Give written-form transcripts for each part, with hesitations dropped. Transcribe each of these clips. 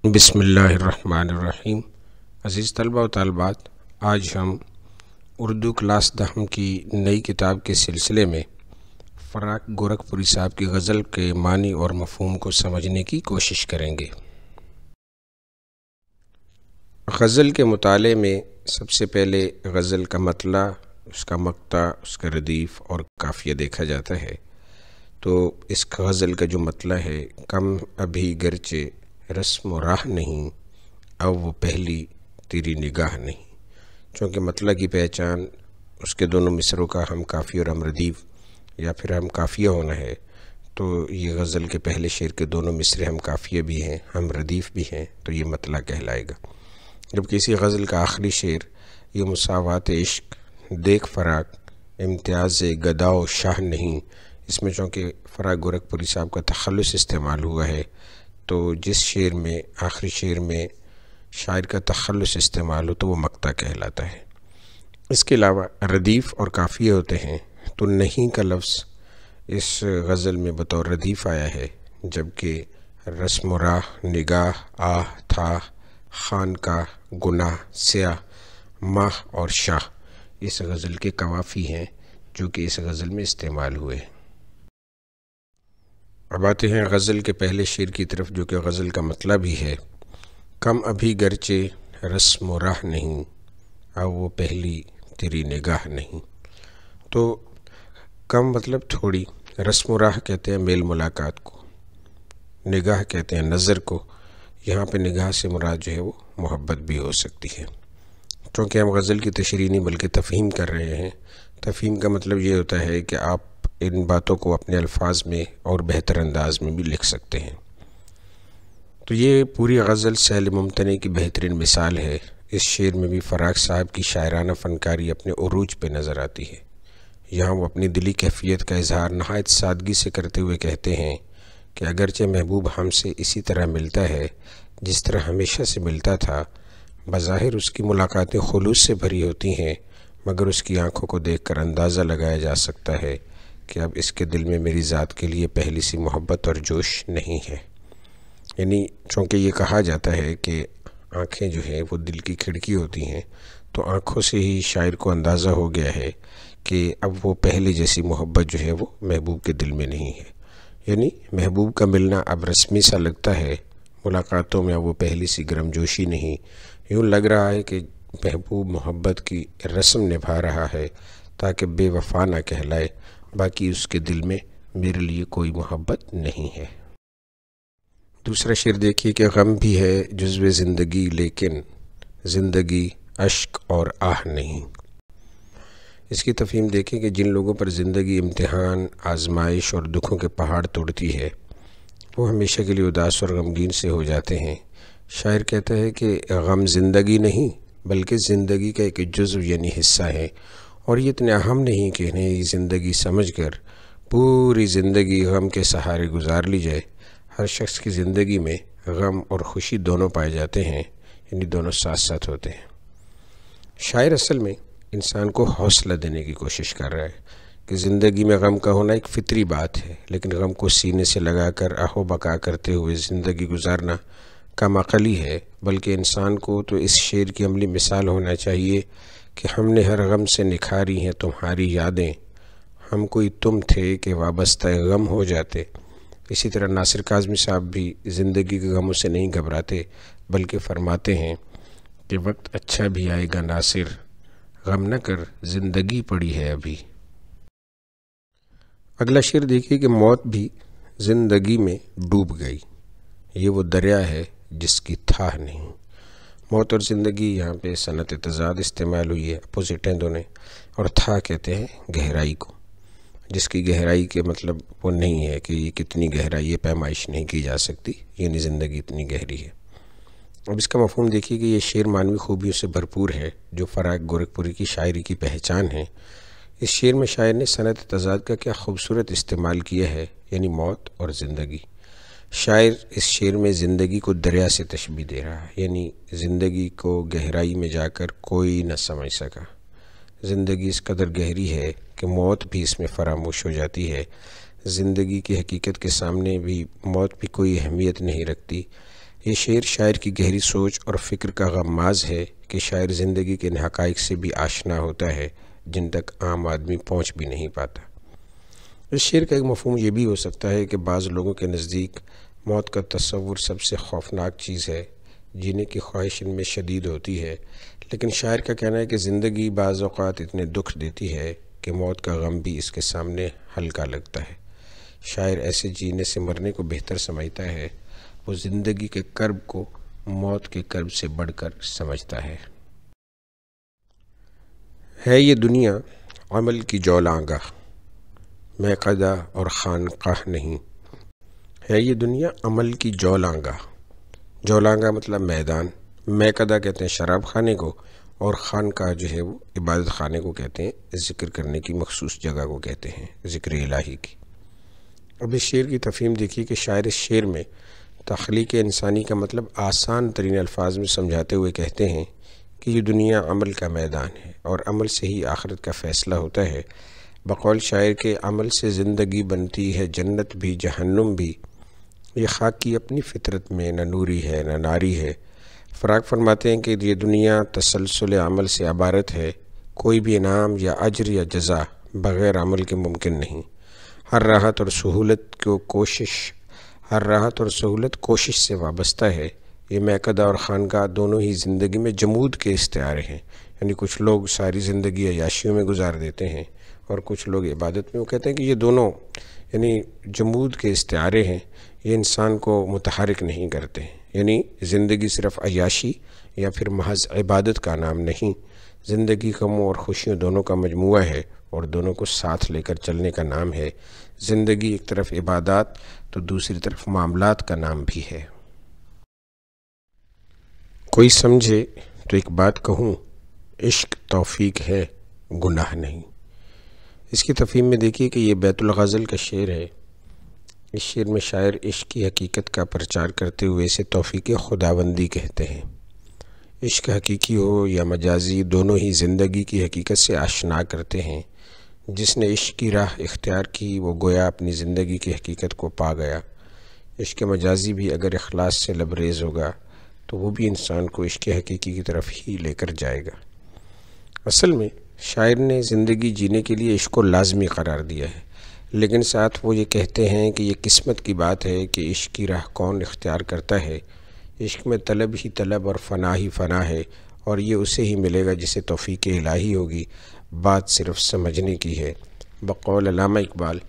बिस्मिल्लाहिर्रहमानिर्रहीम। अज़ीज़ तलबा व तालिबात, आज हम उर्दू क्लास 10 की नई किताब के सिलसिले में फ़राक गोरखपुरी साहब की गज़ल के मानी और मफ़हूम को समझने की कोशिश करेंगे। गज़ल के मुताले में सबसे पहले गज़ल का मतला, उसका मक्ता, उसका रदीफ़ और काफ़िया देखा जाता है। तो इस गज़ल का जो मतला है, कम अभी गरचे रस्म व राह नहीं, अब वो पहली तेरी निगाह नहीं। चूँकि मतला की पहचान उसके दोनों मिसरों का हम काफ़ी और हम रदीफ़ या फिर हम काफ़िया होना है, तो ये गज़ल के पहले शेर के दोनों मिसरे हम काफ़िया भी हैं, हम रदीफ़ भी हैं, तो ये मतला कहलाएगा। जब किसी गज़ल का आखिरी शेर ये मुसावात इश्क देख फ़राक इम्तियाज़ गदा शाह नहीं, इसमें चूँकि फ़राक गोरखपुरी साहब का तख़ल्लुस इस्तेमाल हुआ है, तो जिस शेर में आखिरी शेर में शायर का तख़ल्लुस इस्तेमाल हो तो वो मक्ता कहलाता है। इसके अलावा रदीफ़ और काफ़िया होते हैं। तो नहीं का लफ्ज़ इस गज़ल में बतौर रदीफ़ आया है, जबकि रस्म राह, निगाह, आह, था, खान का, गुनाह, स्याह, माह और शाह इस गज़ल के कवाफ़ी हैं जो कि इस गज़ल में इस्तेमाल हुए। अब आते हैं गज़ल के पहले शेर की तरफ, जो कि गज़ल का मतलब भी है। कम अभी गरचे रस्म राह नहीं, अब वो पहली तेरी निगाह नहीं। तो कम मतलब थोड़ी, रस्म राह कहते हैं मेल मुलाकात को, निगाह कहते हैं नज़र को। यहाँ पे निगाह से मुराद जो है वो मोहब्बत भी हो सकती है। क्योंकि हम गज़ल की तशरीह नहीं बल्कि तफ़हीम कर रहे हैं। तफ़हीम का मतलब ये होता है कि आप इन बातों को अपने अल्फाज में और बेहतर अंदाज में भी लिख सकते हैं। तो ये पूरी गज़ल सैल मुमतने की बेहतरीन मिसाल है। इस शेर में भी फ़राक साहब की शायराना फ़नकारी अपने उरूज पे नज़र आती है। यहाँ वो अपनी दिली कैफियत का इजहार नहायत सादगी से करते हुए कहते हैं कि अगरचे महबूब हमसे इसी तरह मिलता है जिस तरह हमेशा से मिलता था, बज़ाहिर उसकी मुलाकातें खुलूस से भरी होती हैं, मगर उसकी आँखों को देखकर अंदाज़ा लगाया जा सकता है कि अब इसके दिल में मेरी ज़ात के लिए पहली सी मोहब्बत और जोश नहीं है। यानी चूँकि ये कहा जाता है कि आँखें जो है वो दिल की खिड़की होती हैं, तो आँखों से ही शायर को अंदाज़ा हो गया है कि अब वो पहले जैसी मोहब्बत जो है वो महबूब के दिल में नहीं है। यानी महबूब का मिलना अब रस्मी सा लगता है, मुलाकातों में अब वो पहली सी गर्मजोशी नहीं। यूँ लग रहा है कि महबूब मोहब्बत की रस्म निभा रहा है ताकि बेवफा ना कहलाए, बाकी उसके दिल में मेरे लिए कोई मोहब्बत नहीं है। दूसरा शेर देखिए कि गम भी है जुज़्वे ज़िंदगी, लेकिन ज़िंदगी अश्क और आह नहीं। इसकी तफ़हीम देखें कि जिन लोगों पर ज़िंदगी इम्तिहान, आजमाइश और दुखों के पहाड़ तोड़ती है, वो हमेशा के लिए उदास और गमगीन से हो जाते हैं। शायर कहता है कि गम ज़िंदगी नहीं बल्कि ज़िंदगी का एक जुज़्व यानी हिस्सा है, और ये इतने अहम नहीं कि इन्हें ज़िंदगी समझकर पूरी ज़िंदगी गम के सहारे गुजार ली जाए। हर शख्स की ज़िंदगी में गम और ख़ुशी दोनों पाए जाते हैं, यानी दोनों साथ साथ होते हैं। शायर असल में इंसान को हौसला देने की कोशिश कर रहा है कि ज़िंदगी में गम का होना एक फ़ितरी बात है, लेकिन गम को सीने से लगाकर आहो बका करते हुए ज़िंदगी गुजारना कम अक़ली है। बल्कि इंसान को तो इस शेर की अमली मिसाल होना चाहिए कि हमने हर गम से निखारी हैं तुम्हारी यादें, हम कोई तुम थे कि वाबस्ता गम हो जाते। इसी तरह नासिर काज़मी साहब भी ज़िंदगी के गमों से नहीं घबराते, बल्कि फ़रमाते हैं कि वक्त अच्छा भी आएगा नासिर, गम न कर ज़िंदगी पड़ी है अभी। अगला शेर देखिए कि मौत भी ज़िंदगी में डूब गई, ये वो दरिया है जिसकी थाह नहीं। मौत और ज़िंदगी यहाँ पे सनत तज़ाद इस्तेमाल हुई है, अपोजिट हैं दोनों। और था कहते हैं गहराई को, जिसकी गहराई के मतलब वो नहीं है कि ये कितनी गहराई ये पैमाइश नहीं की जा सकती, यानी ज़िंदगी इतनी गहरी है। अब इसका मफ़हूम देखिए कि ये शेर मानवी खूबियों से भरपूर है, जो फ़राक गोरखपुरी की शायरी की पहचान है। इस शेर में शायर ने सनत तज़ाद का क्या खूबसूरत इस्तेमाल किया है, यानी मौत और ज़िंदगी। शायर इस शेर में ज़िंदगी को दरिया से तशबीह दे रहा है, यानी ज़िंदगी को गहराई में जाकर कोई न समझ सका। ज़िंदगी इस कदर गहरी है कि मौत भी इसमें फरामोश हो जाती है। ज़िंदगी की हकीकत के सामने भी मौत भी कोई अहमियत नहीं रखती। ये शेर शायर की गहरी सोच और फ़िक्र का गम्माज़ है कि शायर ज़िंदगी के इन हक़ाइक़ से भी आशना होता है जिन तक आम आदमी पहुँच भी नहीं पाता। इस शेर का एक मफ़हूम ये भी हो सकता है कि बाज़ लोगों के नज़दीक मौत का तस्वुर सबसे खौफनाक चीज़ है, जीने की ख्वाहिश इनमें शदीद होती है, लेकिन शायर का कहना है कि ज़िंदगी बाज़ औक़ात इतने दुख देती है कि मौत का गम भी इसके सामने हल्का लगता है। शायर ऐसे जीने से मरने को बेहतर समझता है। वो ज़िंदगी के कर्ब को मौत के कर्ब से बढ़कर समझता है ये दुनिया अमल की जौलांगाह, मैक़दा और खानकाह नहीं। है ये दुनिया अमल की जौलांगाह, जौलांगा मतलब मैदान, मैक़दा कहते हैं शराब खाने को, और खानकाह जो है वो इबादत खाने को कहते हैं, ज़िक्र करने की मखसूस जगह को कहते हैं, ज़िक्र इलाही की। अब इस शेर की तफ़हीम देखिए कि शायर इस शेर में तख्लीक़ इंसानी का मतलब आसान तरीन अल्फाज में समझाते हुए कहते हैं कि ये दुनिया अमल का मैदान है और अमल से ही आखिरत का फ़ैसला होता है। बक़ौल शायर के अमल से ज़िंदगी बनती है जन्नत भी जहन्नुम भी, ये खाक की अपनी फ़ितरत में न नूरी है न नारी है। फ़राक फरमाते हैं कि ये दुनिया तसलसल अमल से इबारत है, कोई भी इनाम या अज्र या जज़ा बग़ैर अमल के मुमकिन नहीं। हर राहत और सहूलत कोशिश से वाबस्ता है। ये मैक़दा और खानकाह दोनों ही ज़िंदगी में जमूद के इस्तिआरे हैं, यानी कुछ लोग सारी ज़िंदगी अय्याशियों में गुजार देते हैं और कुछ लोग इबादत में। वो कहते हैं कि ये दोनों यानी जमूद के इस्तिआरे हैं, ये इंसान को मुतहरिक नहीं करते हैं। यानी ज़िंदगी सिर्फ़ अय्याशी या फिर महज इबादत का नाम नहीं, ज़िंदगी गमों और खुशियों दोनों का मजमुआ है और दोनों को साथ लेकर चलने का नाम है। ज़िंदगी एक तरफ इबादत तो दूसरी तरफ मामलात का नाम भी है। कोई समझे तो एक बात कहूँ, इश्क तौफ़ीक है गुनाह नहीं। इसकी तफ़हीम में देखिए कि ये बैतुल ग़ज़ल का शेर है। इस शेर में शायर इश्क की हकीकत का प्रचार करते हुए इसे तौफ़ीक खुदाबंदी कहते हैं। इश्क हकीकी हो या मजाजी, दोनों ही ज़िंदगी की हकीकत से आशना करते हैं। जिसने इश्क की राह इख्तियार की वो गोया अपनी ज़िंदगी की हकीकत को पा गया। इश्क मजाजी भी अगर इखलास से लबरेज़ होगा तो वो भी इंसान को इश्क हकीकी की तरफ ही लेकर जाएगा। असल में शायर ने ज़िंदगी जीने के लिए इश्क को लाजमी करार दिया है, लेकिन साथ वो ये कहते हैं कि ये किस्मत की बात है कि इश्क की राह कौन इख्तियार करता है। इश्क में तलब ही तलब और फ़ना ही फ़ना है, और ये उसे ही मिलेगा जिसे तौफ़ीक़ इलाही होगी। बात सिर्फ समझने की है। बक़ौल अल्लामा इकबाल,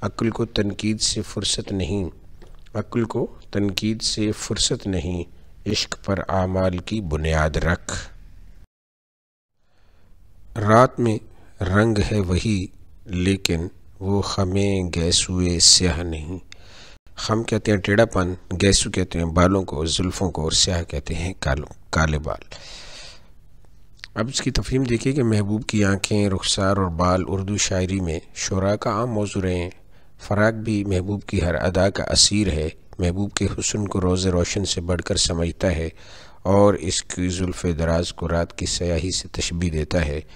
अक्ल को तनकीद से फ़ुर्सत नहीं, इश्क पर आमाल की बुनियाद रख। रात में रंग है वही, लेकिन वो ख़में गैसुए स्याह नहीं। ख़म कहते हैं टेढ़ापन, गैसू कहते हैं बालों को, जुल्फ़ों को, और स्याह कहते हैं काले बाल। अब इसकी तफ़हीम देखिए कि महबूब की आँखें, रुखसार और बाल उर्दू शायरी में शुरा का आम मौज़ू रहे हैं। फ़राक भी महबूब की हर अदा का असीर है। महबूब के हुस्न को रोज़े रोशन से बढ़कर समझता है और इसकी जुल्फ़ दराज को रात की स्याही से तशबीह देता है।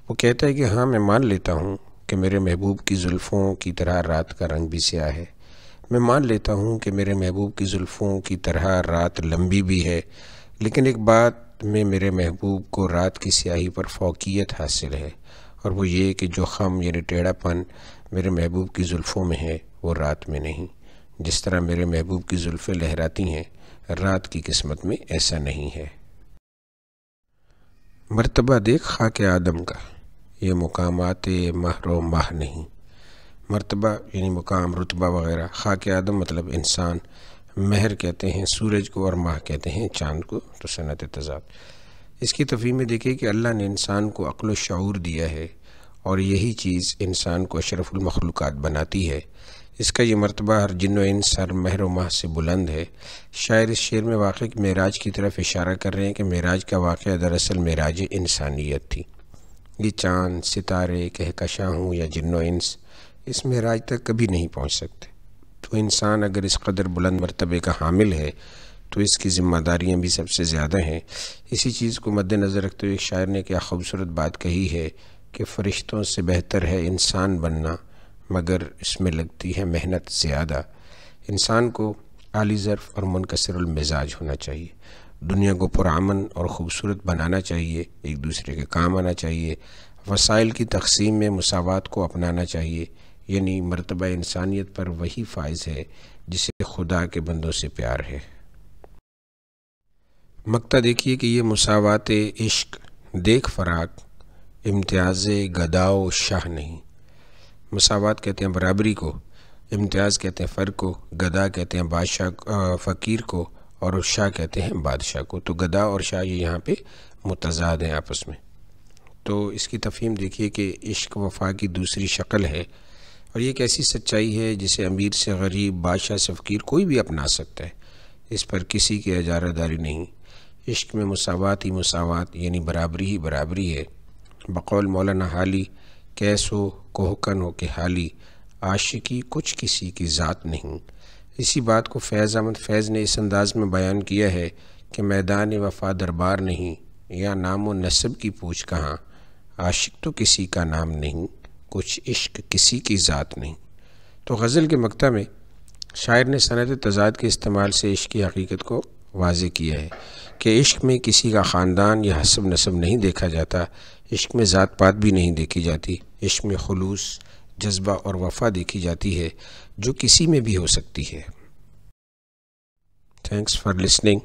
वो कहता है कि हाँ, मैं मान लेता हूँ कि मेरे महबूब की जुल्फ़ों की तरह रात का रंग भी स्याह है। मैं मान लेता हूँ कि मेरे महबूब की जुल्फ़ों की तरह रात लंबी भी है, लेकिन एक बात में मेरे महबूब को रात की स्याही पर फ़ौक़ियत हासिल है, और वो ये कि जो ख़म यानी टेढ़ापन मेरे महबूब की जुल्फ़ों में है वो रात में नहीं। जिस तरह मेरे महबूब की जुल्फ़ें लहराती हैं, रात की किस्मत में ऐसा नहीं है। मर्तबा देख ख़ाके आदम का, ये मुकामाते महरो माह नहीं। मर्तबा यानी मुकाम, रुतबा वग़ैरह। ख़ाके आदम मतलब इंसान, महर कहते हैं सूरज को और माह कहते हैं चाँद को, तो सनत तज़ाद। इसकी तफ़हीम में देखिए कि अल्लाह ने इंसान को अक़्ल व शऊर दिया है और यही चीज़ इंसान को अशरफुल मखलूक़ात बनाती है। इसका ये मर्तबा हर जिन्न व इंस, हर महर व माह से बुलंद है। शायर इस शेर में वाक़ई मेराज की तरफ इशारा कर रहे हैं कि मेराज का वाक़या दरअसल मेराज इंसानियत थी। ये चाँद, सितारे, कहकशां या जिन्न व इंस इस मेराज तक कभी नहीं पहुँच सकते। तो इंसान अगर इस कदर बुलंद मर्तबे का हामिल है तो इसकी ज़िम्मेदारियाँ भी सबसे ज़्यादा हैं। इसी चीज़ को मद्देनज़र रखते हुए शायर ने क्या खूबसूरत बात कही है कि फ़रिश्तों से बेहतर है इंसान बनना, मगर इसमें लगती है मेहनत ज़्यादा। इंसान को आली ज़र्फ़ और मुनकसिरुल मिजाज होना चाहिए। दुनिया को पुरअमन और ख़ूबसूरत बनाना चाहिए, एक दूसरे के काम आना चाहिए, वसाइल की तक़सीम में मुसावात को अपनाना चाहिए, यानी मर्तबा इंसानियत पर वही फ़ाइज़ है जिसे खुदा के बंदों से प्यार है। मक्ता देखिए कि ये मुसावात इश्क देख फ़राक इम्तियाज़ गदाओ शाह नहीं। मुसावात कहते हैं बराबरी को, इम्तियाज़ कहते हैं फ़र्क को, गदा कहते हैं बादशाह फ़कीर को, और शाह कहते हैं बादशाह को। तो गदा और शाह ये यहाँ पे मुतज़ाद हैं आपस में। तो इसकी तफ़हीम देखिए कि इश्क वफ़ा की दूसरी शक्ल है, और ये एक ऐसी सच्चाई है जिसे अमीर से गरीब, बादशाह से फ़कीर कोई भी अपना सकता है। इस पर किसी की इजारादारी नहीं। इश्क में मुसावात ही मुसावात यानी बराबरी ही बराबरी है। बक़ौल मौलाना हाली, कैस हो कोहकन हो के हाली, आशिकी कुछ किसी की ज़ात नहीं। इसी बात को फैज़ अहमद फैज़ ने इस अंदाज़ में बयान किया है कि मैदान वफ़ा दरबार नहीं, या नाम व नस्ब की पूछ कहाँ, आशिक तो किसी का नाम नहीं, कुछ इश्क किसी की ज़ात नहीं। तो गज़ल के मक्ता में शायर ने सनत तज़ाद के इस्तेमाल से इश्क की हकीकत को वाज़े किया है कि इश्क में किसी का ख़ानदान या हसब नसब नहीं देखा जाता, इश्क में ज़ात पात भी नहीं देखी जाती। इश्क में खुलूस, जज्बा और वफ़ा देखी जाती है, जो किसी में भी हो सकती है। Thanks for listening.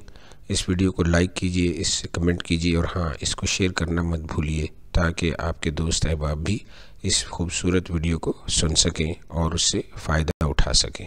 इस वीडियो को लाइक कीजिए, इससे कमेंट कीजिए, और हाँ, इसको शेयर करना मत भूलिए ताकि आपके दोस्त अहबाब भी इस खूबसूरत वीडियो को सुन सकें और उससे फ़ायदा उठा सकें।